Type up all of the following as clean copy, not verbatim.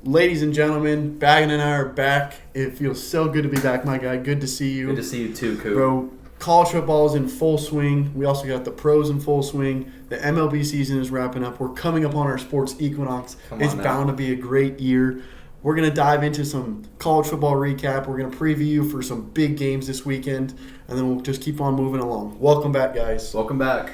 Ladies and gentlemen, Kadon and I are back. It feels so good to be back, my guy. Good to see you. Good to see you too, Coop. Bro, college football is in full swing. We also got the pros in full swing. The MLB season is wrapping up. We're coming up on our sports equinox. It's bound to be a great year. We're going to dive into some college football recap. We're going to preview you for some big games this weekend, and then we'll just keep on moving along. Welcome back, guys. Welcome back.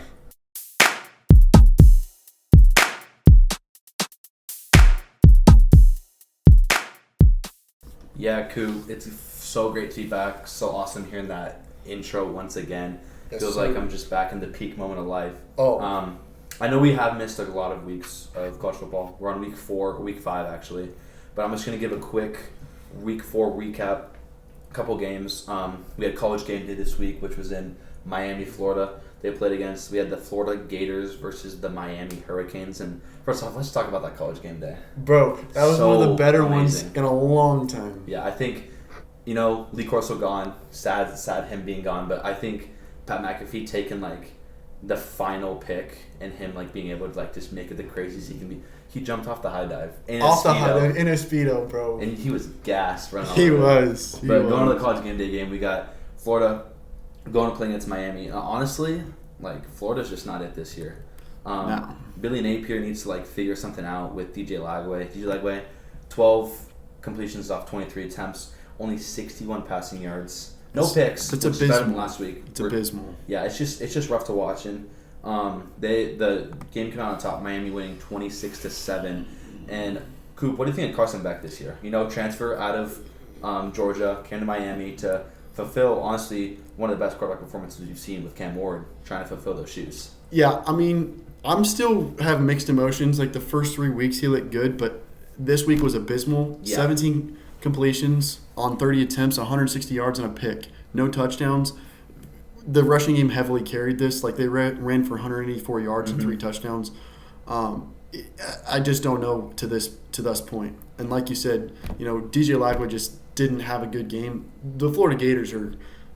Yeah, Coop, it's so great to be back. So awesome hearing that intro once again. Yes, Feels sir. like I'm just back in the peak moment of life. Oh. I know we have missed a lot of weeks of college football. We're on week 5 actually. But I'm just going to give a quick week 4 recap. A couple games. We had college game day this week, which was in Miami, Florida. We had the Florida Gators versus the Miami Hurricanes. And first off, let's talk about that college game day. Bro, that was one of the better amazing ones in a long time. Yeah, I think, Lee Corso gone. Sad him being gone. But I think Pat McAfee taking, the final pick and him, being able to, just make it the craziest he can be. He jumped off the high dive. In a Speedo, bro. And he was gassed running He was. Going to the college game day game, we got Florida going to play against Miami. Honestly, Florida's just not it this year. No. Billy Napier needs to, figure something out with DJ Lagway. 12 completions off 23 attempts, only 61 passing yards. No picks. It's which is better than abysmal. last week. It's abysmal. Yeah, it's just rough to watch. And the game came out on top. Miami winning 26-7. And Coop, what do you think of Carson Beck this year? Transfer out of Georgia, came to Miami to fulfill, honestly, one of the best quarterback performances you've seen with Cam Ward, trying to fulfill those shoes. Yeah, I'm still have mixed emotions. The first 3 weeks he looked good, but this week was abysmal. Yeah. 17 completions on 30 attempts, 160 yards and a pick. No touchdowns. The rushing game heavily carried this. They ran for 184 yards and 3 touchdowns. I just don't know to this point. And like you said, DJ Lagway just didn't have a good game. The Florida Gators are,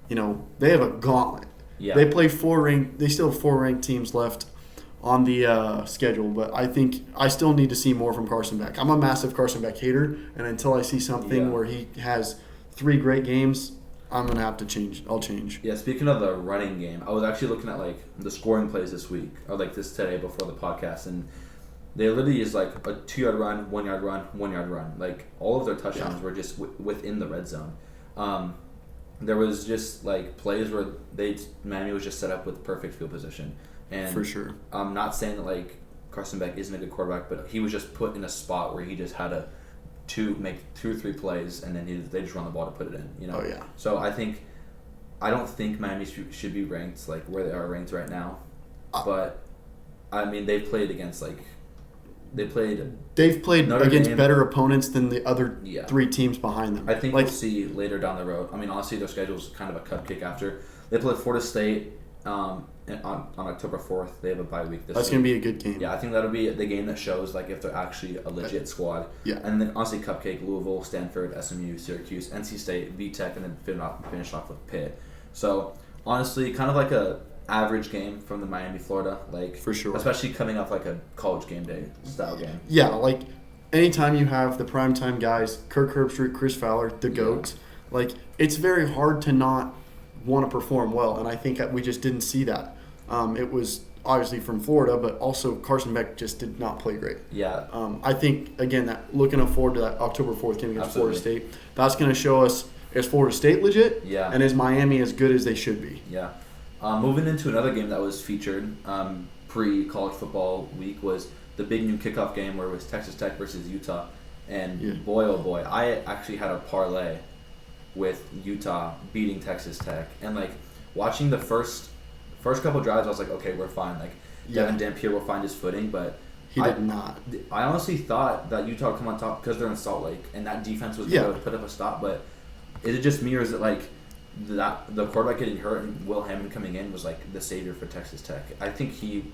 they have a gauntlet. Yeah. They still have 4 ranked teams left on the schedule, but I think I still need to see more from Carson Beck. I'm a massive Carson Beck hater, and until I see something where he has 3 great games, I'm going to have to change. I'll change. Yeah, speaking of the running game, I was actually looking at the scoring plays this week, or this today before the podcast, and they literally is a 2-yard run, 1-yard run, 1-yard run. All of their touchdowns were just within the red zone. There was just plays where Miami was just set up with perfect field position. And for sure. I'm not saying that Carson Beck isn't a good quarterback, but he was just put in a spot where he just had to make 2 or 3 plays, and then they just run the ball to put it in. Oh yeah. So I don't think Miami should be ranked where they are ranked right now, but they've played against They've played against better opponents than the other 3 teams behind them. I think we'll see later down the road. Honestly, their schedule is kind of a cupcake after. They play Florida State on October 4th. They have a bye week this week. That's going to be a good game. Yeah, I think that'll be the game that shows if they're actually a legit squad. Yeah. And then honestly, cupcake, Louisville, Stanford, SMU, Syracuse, NC State, VTech, and then finish off with Pitt. So honestly, kind of a average game from the Miami, Florida, for sure, especially coming off a college game day style game. Yeah, anytime you have the primetime guys, Kirk Herbstreit, Chris Fowler, the GOATs, it's very hard to not want to perform well, and I think we just didn't see that. It was obviously from Florida, but also Carson Beck just did not play great. Yeah. I think again that looking forward to that October 4th game against Absolutely. Florida State, that's going to show us is Florida State legit, and is Miami as good as they should be. Yeah. Moving into another game that was featured pre-college football week was the big new kickoff game where it was Texas Tech versus Utah. And boy, oh boy, I actually had a parlay with Utah beating Texas Tech. And watching the first couple drives, I was okay, we're fine. Devin Dampier will find his footing, but he did not. I honestly thought that Utah would come on top because they're in Salt Lake, and that defense was going to put up a stop. But is it just me, or is it that the quarterback getting hurt and Will Hammond coming in was the savior for Texas Tech? I think he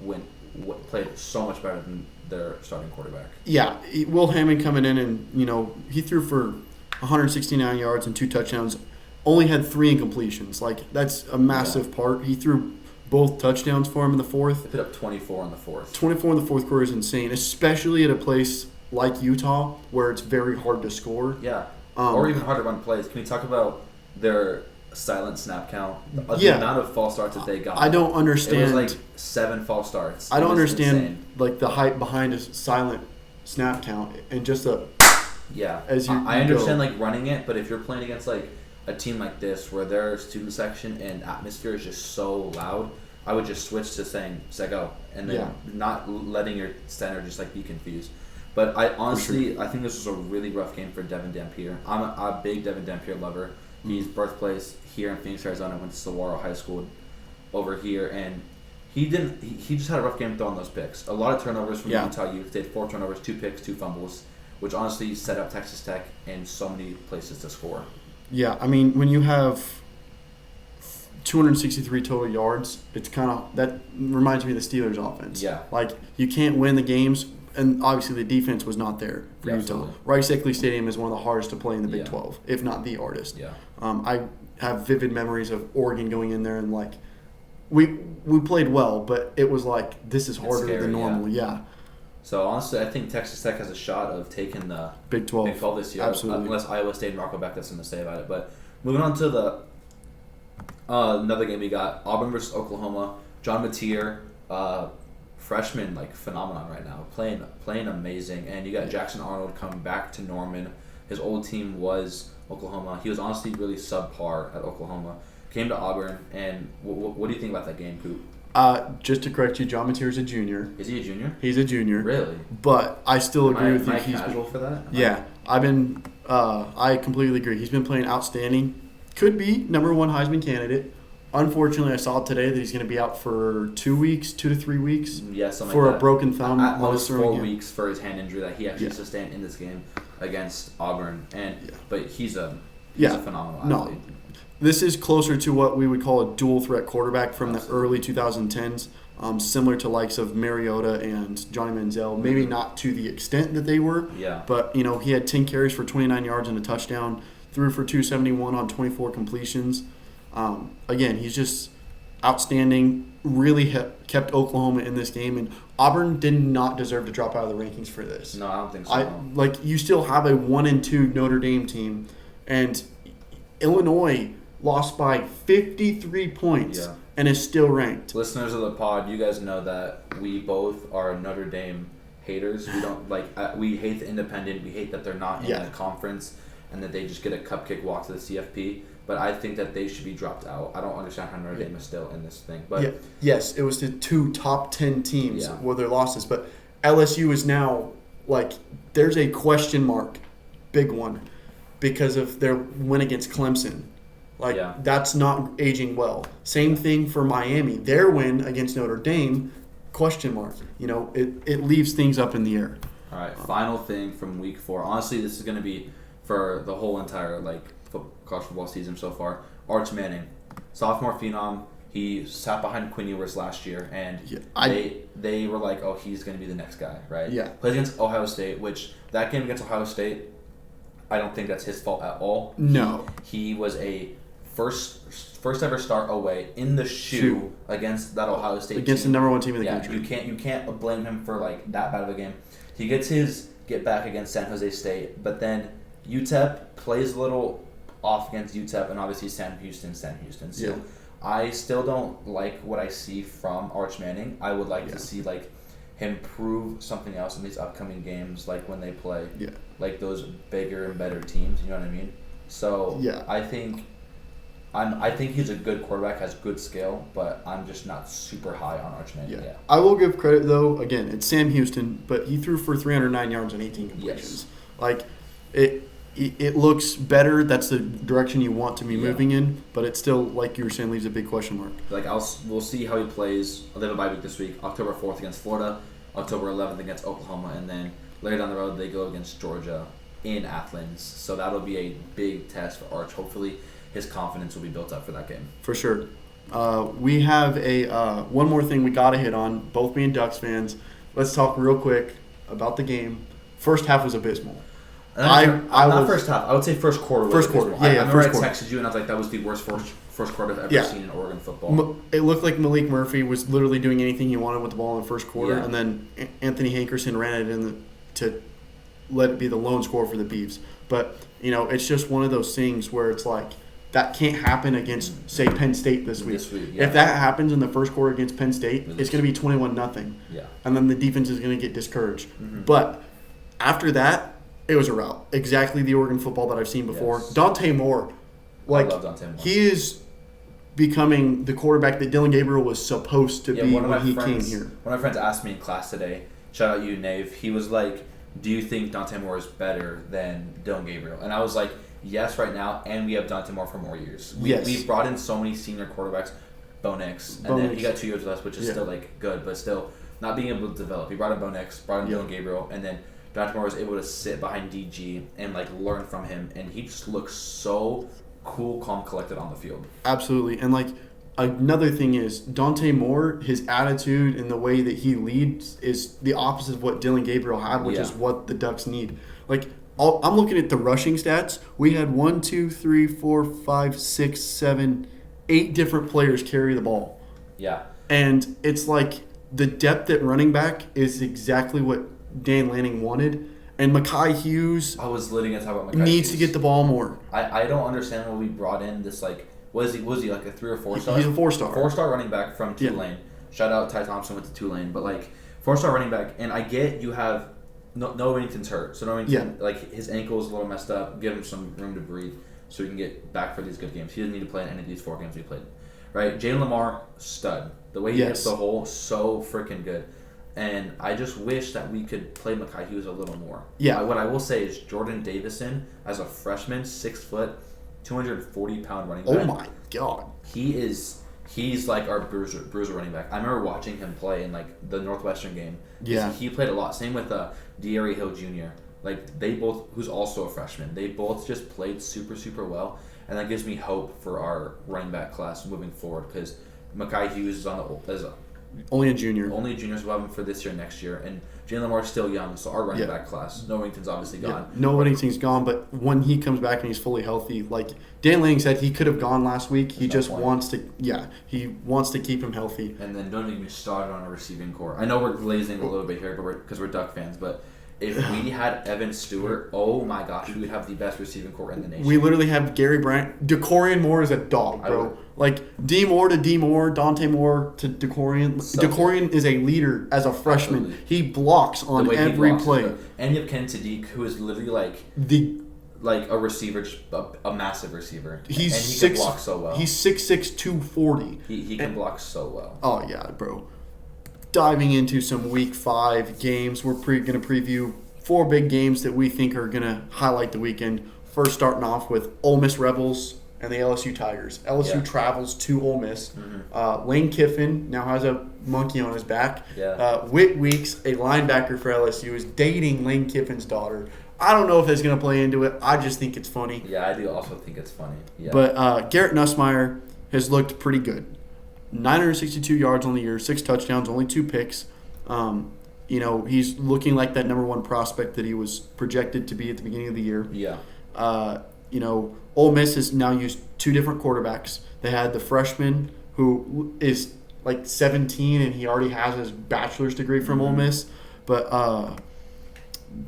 played so much better than their starting quarterback. Yeah, Will Hammond coming in and he threw for 169 yards and 2 touchdowns. Only had 3 incompletions. That's a massive part. He threw both touchdowns for him in the fourth. They put up 24 in the fourth. 24 in the fourth quarter is insane, especially at a place like Utah, where it's very hard to score. Yeah. Or even hard to run plays. Can we talk about their silent snap count? The amount of false starts that they got. I don't understand. It was like 7 false starts. I don't understand insane. like the hype behind a silent snap count and just a. Yeah. As you I understand like running it, but if you're playing against like a team like this where their student section and atmosphere is just so loud, I would just switch to saying "go" and then not letting your center just like be confused. But I honestly, I think this was a really rough game for Devin Dampier. I'm a big Devin Dampier lover. He's birthplace here in Phoenix, Arizona. Went to Saguaro High School over here, and he just had a rough game throwing those picks. A lot of turnovers from Utah youth. They had 4 turnovers, 2 picks, 2 fumbles, which honestly set up Texas Tech in so many places to score. Yeah, I mean, when you have 263 total yards, it's kind of that reminds me of the Steelers' offense. Yeah, like you can't win the games. And obviously the defense was not there for Utah. Rice-Eccles Stadium is one of the hardest to play in the Big 12, if not the hardest. Yeah. I have vivid memories of Oregon going in there and like we played well, but it was like this is harder than normal. Yeah. So honestly, I think Texas Tech has a shot of taking the Big 12. Big 12 this year, absolutely. Unless Iowa State and Rocco Beck has something to say about it. But moving on to the another game we got, Auburn versus Oklahoma. John Mateer, freshman like phenomenon right now, playing amazing, and you got Jackson Arnold coming back to Norman. His old team was Oklahoma. He was honestly really subpar at Oklahoma. Came to Auburn, and what do you think about that game, Coop? Just to correct you, John Mateer is a junior. Is he a junior? He's a junior. Really? But I still agree with you. Am I casual for that? I completely agree. He's been playing outstanding. Could be number 1 Heisman candidate. Unfortunately, I saw today that he's going to be out for 2 weeks, 2 to 3 weeks. Yeah, something for like that. A broken thumb. At most 4 weeks for his hand injury that he actually sustained in this game against Auburn. But he's a phenomenal athlete. No, this is closer to what we would call a dual threat quarterback from the early 2010s, similar to likes of Mariota and Johnny Manziel. Maybe not to the extent that they were. Yeah. But he had 10 carries for 29 yards and a touchdown, threw for 271 on 24 completions. Again, he's just outstanding, really kept Oklahoma in this game, and Auburn did not deserve to drop out of the rankings for this. No, I don't think so. You still have a 1-2 Notre Dame team, and Illinois lost by 53 points and is still ranked. Listeners of the pod, you guys know that we both are Notre Dame haters. We don't we hate the independent. We hate that they're not in the conference and that they just get a cupcake walk to the CFP. But I think that they should be dropped out. I don't understand how Notre Dame is still in this thing. But yes, it was the 2 top 10 teams where their losses. But LSU is now there's a question mark, big one, because of their win against Clemson. That's not aging well. Same thing for Miami. Their win against Notre Dame, question mark. It leaves things up in the air. All right, final thing from week 4. Honestly, this is going to be for the whole entire college football season so far. Arch Manning, sophomore phenom. He sat behind Quinn Ewers last year, and they were like, "Oh, he's going to be the next guy," right? Yeah. Plays against Ohio State, which that game against Ohio State, I don't think that's his fault at all. No. He was a first ever start away in the shoe against that Ohio State against team. the number 1 team in the country. You can't blame him for that bad of a game. He gets his get back against San Jose State, but then UTEP plays a little off against UTEP, and obviously Sam Houston. So I still don't like what I see from Arch Manning. I would like to see him prove something else in these upcoming games, when they play those bigger and better teams. You know what I mean? So I think he's a good quarterback, has good skill, but I'm just not super high on Arch Manning. Yeah. I will give credit though. Again, it's Sam Houston, but he threw for 309 yards and 18 completions. It looks better. That's the direction you want to be moving in, but it still, like you were saying, leaves a big question mark. We'll see how he plays. They have a bye week this week, October 4th against Florida, October 11th against Oklahoma, and then later down the road they go against Georgia in Athens. So that'll be a big test for Arch. Hopefully his confidence will be built up for that game. For sure. We have one more thing we got to hit on, both being Ducks fans. Let's talk real quick about the game. First half was abysmal. First half. I would say first quarter. First quarter. I remember I texted you and I was like, that was the worst first quarter I've ever seen in Oregon football. It looked like Malik Murphy was literally doing anything he wanted with the ball in the first quarter, and then Anthony Hankerson ran it to let it be the lone scorer for the Beavs. But, it's just one of those things where it's like, that can't happen against, say, Penn State this week. Yeah. If that happens in the first quarter against Penn State, it's going to be 21-0. Yeah. And then the defense is going to get discouraged. Mm-hmm. But after that, it was a rout. Exactly the Oregon football that I've seen before. Yes. Dante Moore, I love Dante Moore. he is becoming the quarterback that Dylan Gabriel was supposed to be when he came here. One of my friends asked me in class today, shout out you, Nave, he was like, do you think Dante Moore is better than Dylan Gabriel? And I was like, yes, right now, and we have Dante Moore for more years. We've brought in so many senior quarterbacks, Bo Nix, and then he got 2 years with us, which is still good, but still not being able to develop. He brought in Bo Nix, brought in Dylan Gabriel, and then Dante Moore was able to sit behind DG and learn from him, and he just looks so cool, calm, collected on the field. Absolutely, and another thing is Dante Moore, his attitude and the way that he leads is the opposite of what Dylan Gabriel had, which is what the Ducks need. I'm looking at the rushing stats. We had 1, 2, 3, 4, 5, 6, 7, 8 different players carry the ball. Yeah. And it's like the depth at running back is exactly what Dan Lanning wanted. And Mekhi Hughes I was literally going to talk about Mekhi needs Hughes. to get the ball more. I don't understand why we brought in this, was he like a 3 or 4 star? He's a 4-star. 4-star running back from Tulane. Shout out Ty Thompson went to Tulane. But 4-star running back, and I get you have no Whittington's hurt. So no Whittington, his ankle is a little messed up. Give him some room to breathe so he can get back for these good games. He doesn't need to play in any of these 4 games we played. Right? Jalen Lamar, stud. The way he hits the hole, so freaking good. And I just wish that we could play Mekhi Hughes a little more. Yeah. What I will say is Jordan Davison, as a freshman, 6 foot, 240-pound running back. Oh my God. He's like our bruiser running back. I remember watching him play in the Northwestern game. Yeah. He played a lot. Same with De'Ari Hill Jr. They both, who's also a freshman, they both just played super, super well. And that gives me hope for our running back class moving forward because Mekhi Hughes is only a junior. Only a junior, so we'll have him for this year, next year. And Jalen Lamar's still young, so our running back class, no Whittington's obviously gone. No Whittington's gone, but when he comes back and he's fully healthy, Dan Lanning said, he could have gone last week. He just wants to, he wants to keep him healthy. And then don't even get me started on a receiving core. I know we're glazing a little bit here, but because we're Duck fans, but if we had Evan Stewart, oh my gosh, we would have the best receiving core in the nation. We literally have Gary Bryant. DeCorian Moore is a dog, bro. D Moore to D Moore, Dante Moore to DeCorian. DeCorian is a leader as a freshman. Absolutely. He blocks on every play. And you have Ken Sadiq, who is literally a receiver, just a massive receiver. He can block so well. He's 6'6", 240. He can block so well. Oh, yeah, bro. Diving into some Week 5 games, we're going to preview 4 big games that we think are going to highlight the weekend. First, starting off with Ole Miss Rebels and the LSU Tigers. LSU travels to Ole Miss. Mm-hmm. Lane Kiffin now has a monkey on his back. Yeah. Whit Weeks, a linebacker for LSU, is dating Lane Kiffin's daughter. I don't know if that's going to play into it. I just think it's funny. Yeah, I do also think it's funny. Yeah. But Garrett Nussmeier has looked pretty good. 962 yards on the year, 6 touchdowns, only 2 picks. He's looking like that number 1 prospect that he was projected to be at the beginning of the year. Yeah. Ole Miss has now used 2 different quarterbacks. They had the freshman who is 17 and he already has his bachelor's degree from Ole Miss. But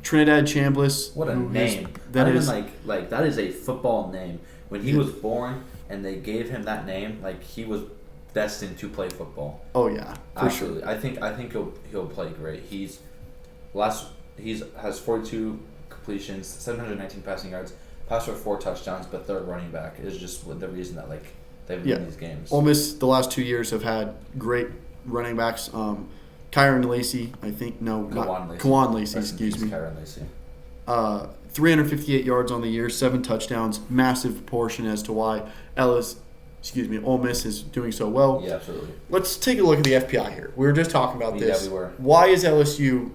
Trinidad Chambliss. What a name. That is a football name. When he was born and they gave him that name, he was destined to play football. Oh yeah, for absolutely. Sure. I think he'll play great. He's has 42 completions, 719 passing yards, passed for 4 touchdowns, but third running back is just the reason that they've won these games. Ole Miss the last 2 years have had great running backs. Kyron Lacey, I think Kawan Lacey, excuse me. Kyron Lacey. 358 yards on the year, 7 touchdowns, massive proportion as to why Ole Miss is doing so well. Yeah, absolutely. Let's take a look at the FPI here. We were just talking about this. Yeah, we were. Why is LSU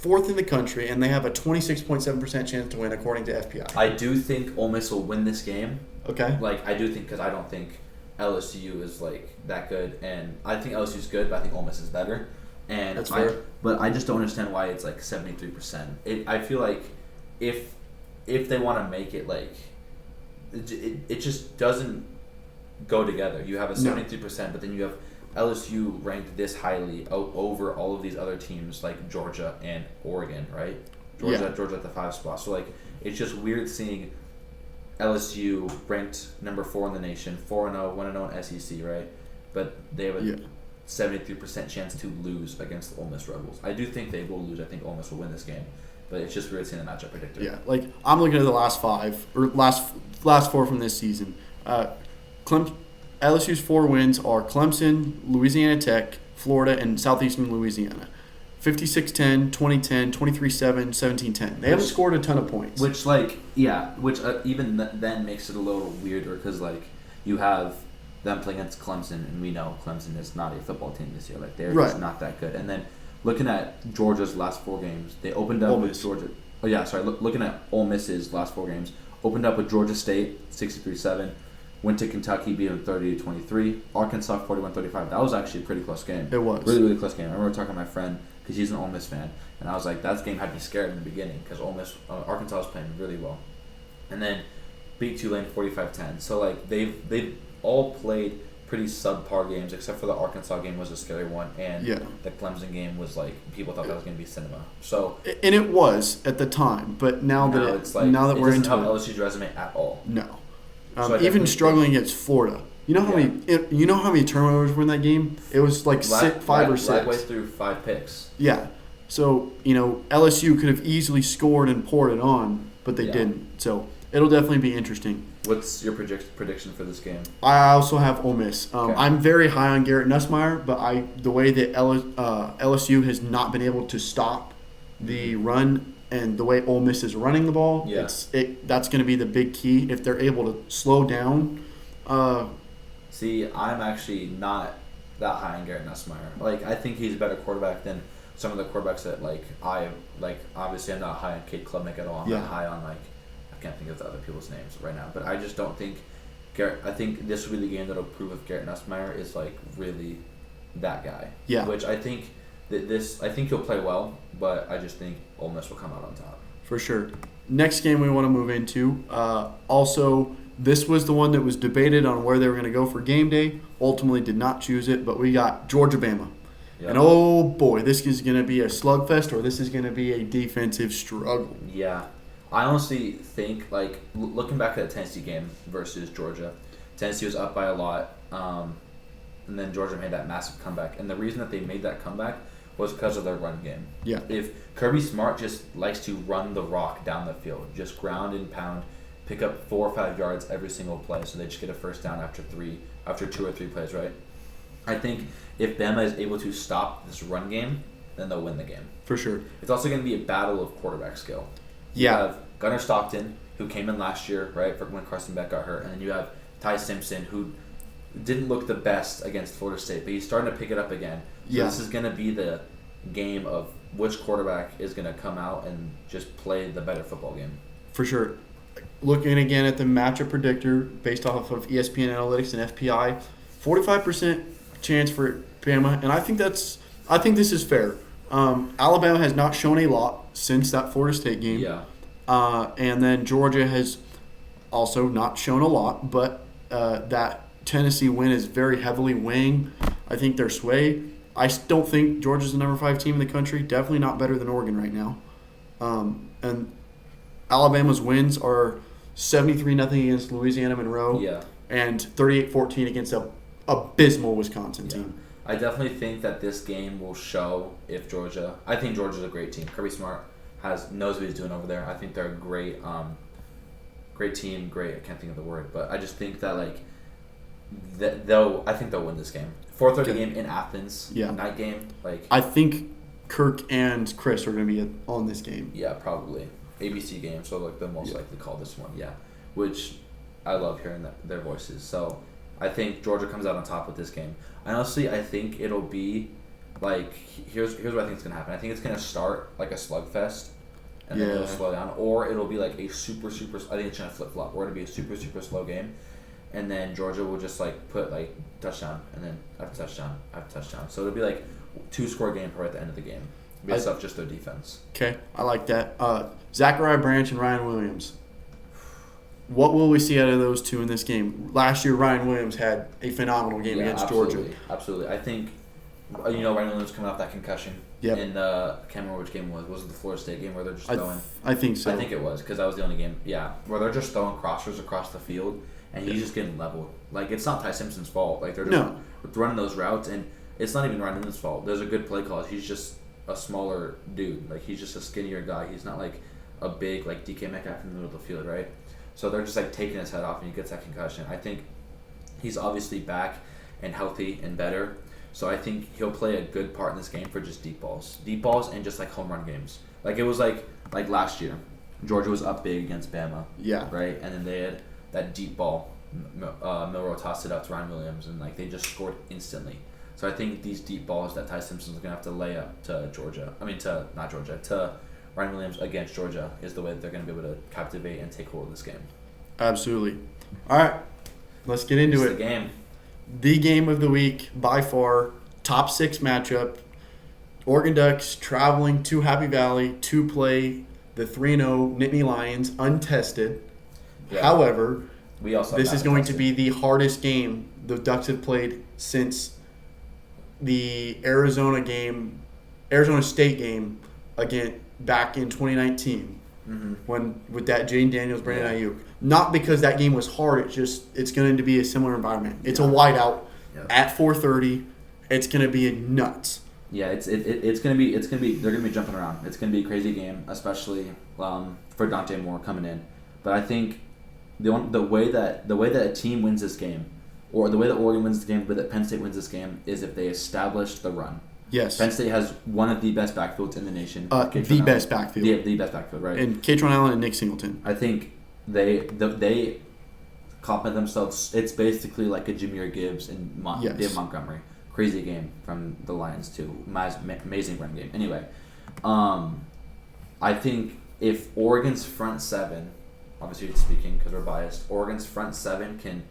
4th in the country and they have a 26.7% chance to win according to FPI? I do think Ole Miss will win this game. Okay. I do think because I don't think LSU is that good, and I think LSU is good, but I think Ole Miss is better. And that's fair. But I just don't understand why it's 73%. I feel like if they want to make it it just doesn't go together. You have a 73%, but then you have LSU ranked this highly over all of these other teams like Georgia and Oregon, right? Georgia at the 5 spot. So like it's just weird seeing LSU ranked number 4 in the nation, 4-0, 1-0 in SEC, right? But they have a 73% chance to lose against the Ole Miss Rebels. I do think they will lose. I think Ole Miss will win this game. But it's just weird seeing the matchup predictor. Yeah, like I'm looking at the last 5 or last 4 from this season. LSU's 4 wins are Clemson, Louisiana Tech, Florida, and Southeastern Louisiana. 56-10, 20-10, 23-7, 17-10. They haven't scored a ton of points. Which even then makes it a little weirder because, like, you have them playing against Clemson, and we know Clemson is not a football team this year. Like, they're just not that good. And then looking at Georgia's last 4 games, they opened up with Georgia. Oh, yeah, sorry. Looking at Ole Miss's last 4 games, opened up with Georgia State, 63-7. Went to Kentucky, beat them 30-23. Arkansas, 41-35. That was actually a pretty close game. It was. Really, really close game. I remember talking to my friend because he's an Ole Miss fan, and I was like, that game had me scared in the beginning because Arkansas was playing really well. And then beat Tulane 45-10. So, like, they've all played pretty subpar games, except for the Arkansas game was a scary one, and the Clemson game was, like, people thought that was going to be cinema. So, and it was at the time, but now that we're into it doesn't help LSU's resume at all. No. Even struggling against Florida. You know how many turnovers were in that game? It was like 5 or 6. Lagway threw 5 picks. Yeah. So, LSU could have easily scored and poured it on, but they didn't. So, it'll definitely be interesting. What's your prediction for this game? I also have Ole Miss. I'm very high on Garrett Nussmeier, but the way that LSU has not been able to stop the run and the way Ole Miss is running the ball, that's going to be the big key. If they're able to slow down. See, I'm actually not that high on Garrett Nussmeier. Like, I think he's a better quarterback than some of the quarterbacks that, obviously I'm not high on Cade Klubnik at all. I'm not high on, I can't think of the other people's names right now. But I just don't think I think this will be the game that'll prove if Garrett Nussmeier is, really that guy. Yeah. Which I think I think he'll play well, but I just think Ole Miss will come out on top. For sure. Next game we want to move into. Also, this was the one that was debated on where they were going to go for game day. Ultimately did not choose it, but we got Georgia-Bama. Yep. And oh boy, this is going to be a slugfest or this is going to be a defensive struggle. Yeah. I honestly think, looking back at the Tennessee game versus Georgia, Tennessee was up by a lot, and then Georgia made that massive comeback. And the reason that they made that comeback was because of their run game. Yeah. If Kirby Smart just likes to run the rock down the field, just ground and pound, pick up 4 or 5 yards every single play, so they just get a first down after 2 or 3 plays, right? I think if Bama is able to stop this run game, then they'll win the game. For sure. It's also going to be a battle of quarterback skill. You have Gunnar Stockton, who came in last year, right, for when Carson Beck got hurt, and then you have Ty Simpson, who didn't look the best against Florida State, but he's starting to pick it up again. So this is going to be the game of which quarterback is going to come out and just play the better football game. For sure. Looking again at the matchup predictor based off of ESPN Analytics and FPI, 45% chance for Bama, and I think this is fair. Alabama has not shown a lot since that Florida State game. Yeah. And then Georgia has also not shown a lot, but that Tennessee win is very heavily weighing, I think, their sway. I don't think Georgia's the number 5 team in the country. Definitely not better than Oregon right now. And Alabama's wins are 73-0 against Louisiana Monroe and 38-14 against an abysmal Wisconsin team. I definitely think that this game will show if Georgia – I think Georgia's a great team. Kirby Smart knows what he's doing over there. I think they're a great team. Great, I can't think of the word. But I just think that, I think they'll win this game. 4:30 game in Athens. Yeah. Night game. I think Kirk and Chris are going to be on this game. Yeah, probably. ABC game, so the most likely call this one. Yeah, which I love hearing their voices. So I think Georgia comes out on top with this game. Honestly, I think it'll be here's what I think is going to happen. I think it's going to start like a slugfest, and then it'll slow down, or it'll be like a super. I think it's going to flip flop, or it'll be a super slow game. And then Georgia will just put touchdown and then after touchdown. So it'll be 2-score game right at the end of the game based off just their defense. Okay, I like that. Zachariah Branch and Ryan Williams. What will we see out of those two in this game? Last year, Ryan Williams had a phenomenal game against Georgia. Absolutely. I think Ryan Williams coming off that concussion. Yep. And I can't remember which game it was. Was it the Florida State game where they're just throwing? I think so. I think it was because that was the only game. Yeah, where they're just throwing crossers across the field, and he's just getting leveled. Like, it's not Ty Simpson's fault. Like, they're just running those routes, and it's not even Ryan Williams' fault. There's a good play call. He's just a smaller dude. Like, he's just a skinnier guy. He's not like a big like DK Metcalf in the middle of the field, right? So they're just like taking his head off, and he gets that concussion. I think he's obviously back and healthy and better. So I think he'll play a good part in this game for just deep balls and just like home run games. Like, it was like last year, Georgia was up big against Bama. Yeah. Right, and then they had that deep ball. Milroe tossed it out to Ryan Williams, and like they just scored instantly. So I think these deep balls that Ty Simpson's gonna have to lay up to to Ryan Williams against Georgia is the way that they're gonna be able to captivate and take hold of this game. Absolutely. All right, let's get into it. The game. The game of the week, by far, top 6 matchup. Oregon Ducks traveling to Happy Valley to play the 3-0 Nittany Lions, untested. Yeah. However, this is going to be the hardest game the Ducks have played since the Arizona State game again back in 2019. When with that Jaden Daniels, Brandon Ayuk. Not because that game was hard. It's going to be a similar environment. It's a whiteout at 4:30. It's going to be nuts. Yeah, it's going to be they're going to be jumping around. It's going to be a crazy game, especially for Dante Moore coming in. But I think the way that a team wins this game, or the way that Oregon wins this game, but that Penn State wins this game, is if they establish the run. Yes. Penn State has one of the best backfields in the nation. The best backfield. The best backfield, right? And Kadon Allen and Nick Singleton. I think they compliment themselves. It's basically like a Jahmyr Gibbs and Dave Montgomery. Crazy game from the Lions too. Amazing run game. Anyway, I think if Oregon's front seven, obviously speaking because we're biased, Oregon's front seven can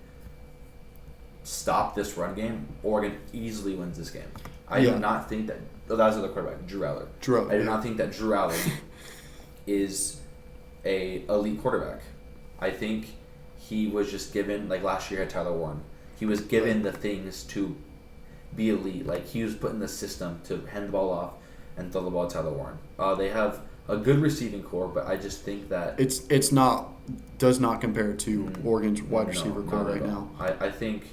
stop this run game, Oregon easily wins this game. I do not think that was the other quarterback, Drew Aller. I do not think that Drew Aller is a elite quarterback. I think he was just given, like last year at Tyler Warren, he was given the things to be elite. Like, he was put in the system to hand the ball off and throw the ball to Tyler Warren. They have a good receiving core, but I just think that does not compare to Oregon's wide receiver core right now. I think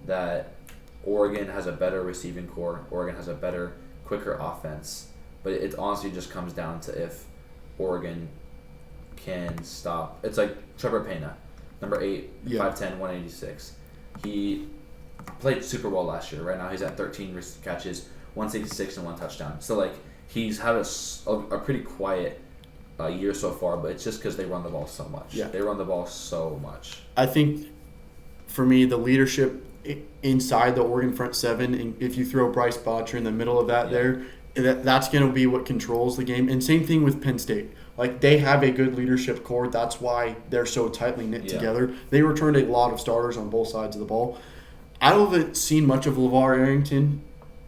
that Oregon has a better receiving core. Oregon has a better, quicker offense. But it honestly just comes down to if Oregon can stop. It's like Trevor Pena, number 8, 5'10", 186. He played super well last year. Right now he's at 13 catches, 166 and 1 touchdown. So like he's had a pretty quiet year so far, but it's just because they run the ball so much. Yeah. They run the ball so much. I think for me the leadership inside the Oregon front seven, and if you throw Bryce Botcher in the middle of that that's going to be what controls the game. And same thing with Penn State. Like, they have a good leadership core. That's why they're so tightly knit together. They returned a lot of starters on both sides of the ball. I haven't seen much of LeVar Arrington,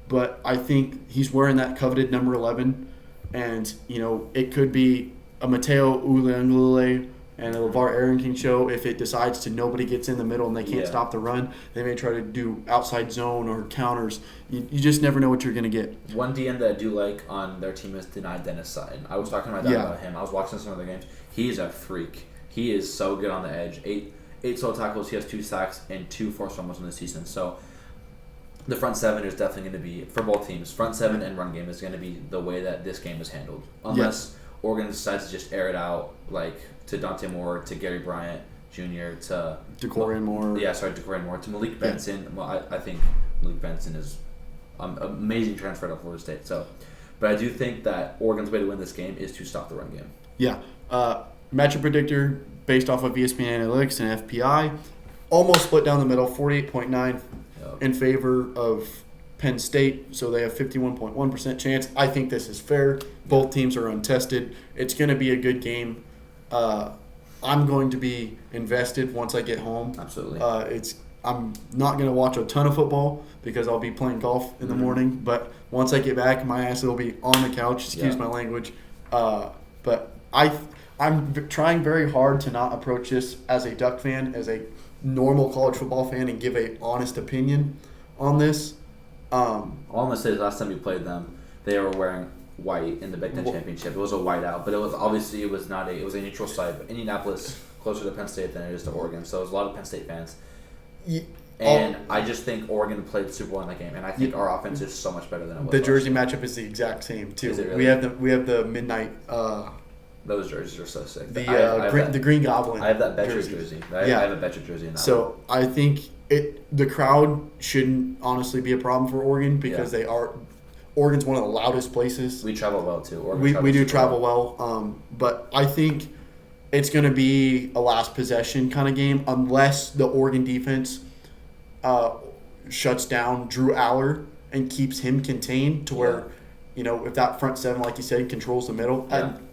but I think he's wearing that coveted number 11. And, it could be a Mateo Uiagalelei and a LeVar Arrington show. If it decides to nobody gets in the middle and they can't stop the run, they may try to do outside zone or counters. You just never know what you're going to get. One DM that I do like on their team is Denied Dennis Sutton. I was talking to my dad about him. I was watching some of their games. He's a freak. He is so good on the edge. Eight solo tackles. He has 2 sacks and 2 forced fumbles in the season. So the front seven is definitely going to be, for both teams, front seven and run game is going to be the way that this game is handled. Unless Oregon decides to just air it out, like to Dante Moore, to Gary Bryant Jr., to DeCorian Moore. DeCorian Moore, to Malik Benson. Yeah. Well, I think Malik Benson is amazing transfer to Florida State. So, but I do think that Oregon's way to win this game is to stop the run game. Yeah. Matchup predictor based off of ESPN Analytics and FPI, almost split down the middle, 48.9 in favor of Penn State, so they have 51.1% chance. I think this is fair. Both teams are untested. It's going to be a good game. I'm going to be invested once I get home. Absolutely. I'm not going to watch a ton of football because I'll be playing golf in the morning, but once I get back, my ass will be on the couch, excuse my language. But I'm trying very hard to not approach this as a Duck fan, as a normal college football fan, and give a honest opinion on this. All I'm gonna say is last time we played them, they were wearing white in the Big Ten championship. It was a whiteout, but it was not a neutral site. But Indianapolis closer to Penn State than it is to Oregon, so there's a lot of Penn State fans. And I just think Oregon played super well in that game, and I think our offense is so much better than it was. The jersey matchup is the exact same too. Is it really? We have the midnight. Those jerseys are so sick. The Green Goblin. I have that Betcher jersey. I have a Betcher jersey in that. So I think the crowd shouldn't honestly be a problem for Oregon because Oregon's one of the loudest places. We travel well too. We do travel well. But I think it's going to be a last possession kind of game unless the Oregon defense shuts down Drew Aller and keeps him contained to where, if that front seven, like you said, controls the middle.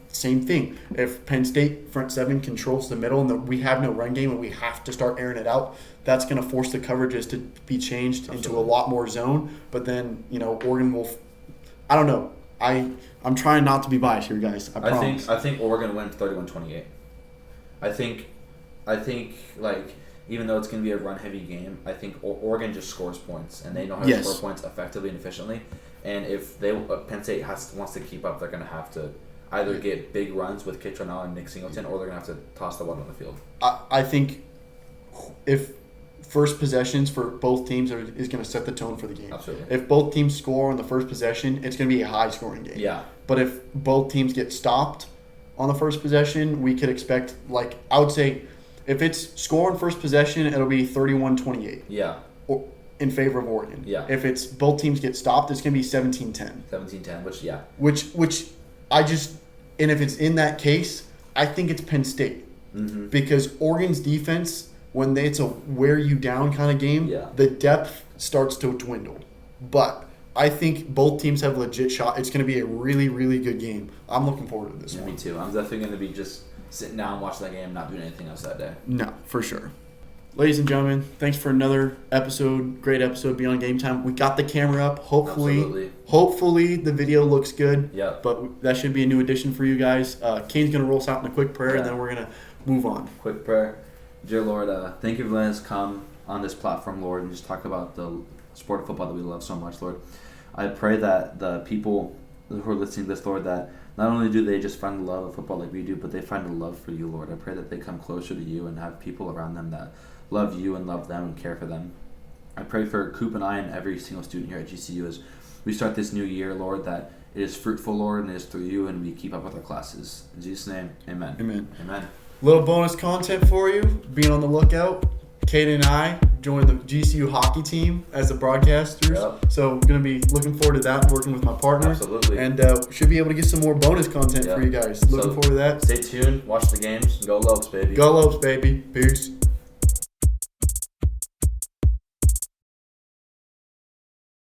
Same thing. If Penn State front seven controls the middle and we have no run game and we have to start airing it out, that's going to force the coverages to be changed into a lot more zone. But then, Oregon will – I don't know. I'm trying not to be biased here, guys. I promise. I think Oregon wins 31-28. I think like even though it's going to be a run-heavy game, I think Oregon just scores points, and they know how to score points effectively and efficiently. And if Penn State wants to keep up, they're going to have to either get big runs with Kit Tronell and Nick Singleton, or they're going to have to toss the ball on the field. I think if first possessions for both teams is going to set the tone for the game. Absolutely. If both teams score on the first possession, it's going to be a high-scoring game. Yeah. But if both teams get stopped on the first possession, we could expect, I would say, if it's score on first possession, it'll be 31-28. Yeah. Or in favor of Oregon. Yeah. If it's both teams get stopped, it's going to be 17-10. 17-10, Which I just – and if it's in that case, I think it's Penn State. Mm-hmm. Because Oregon's defense, when it's a wear-you-down kind of game, the depth starts to dwindle. But I think both teams have a legit shot. It's going to be a really, really good game. I'm looking forward to this one. Me too. I'm definitely going to be just sitting down, watching that game, not doing anything else that day. No, for sure. Ladies and gentlemen, thanks for another episode. Great episode, Beyond Game Time. We got the camera up. Hopefully the video looks good. Yeah. But that should be a new addition for you guys. Kane's going to roll us out in a quick prayer, and then we're going to move on. Quick prayer. Dear Lord, thank you for letting us come on this platform, Lord, and just talk about the sport of football that we love so much, Lord. I pray that the people who are listening to this, Lord, that not only do they just find the love of football like we do, but they find a love for you, Lord. I pray that they come closer to you and have people around them that love you and love them and care for them. I pray for Coop and I and every single student here at GCU as we start this new year, Lord, that it is fruitful, Lord, and it is through you, and we keep up with our classes. In Jesus' name, amen. Amen. Little bonus content for you. Be on the lookout. Kadon and I joined the GCU hockey team as the broadcasters. Yep. So going to be looking forward to that, working with my partner. Absolutely. And should be able to get some more bonus content for you guys. Looking forward to that. Stay tuned. Watch the games. Go Lopes, baby. Go Lopes, baby. Peace.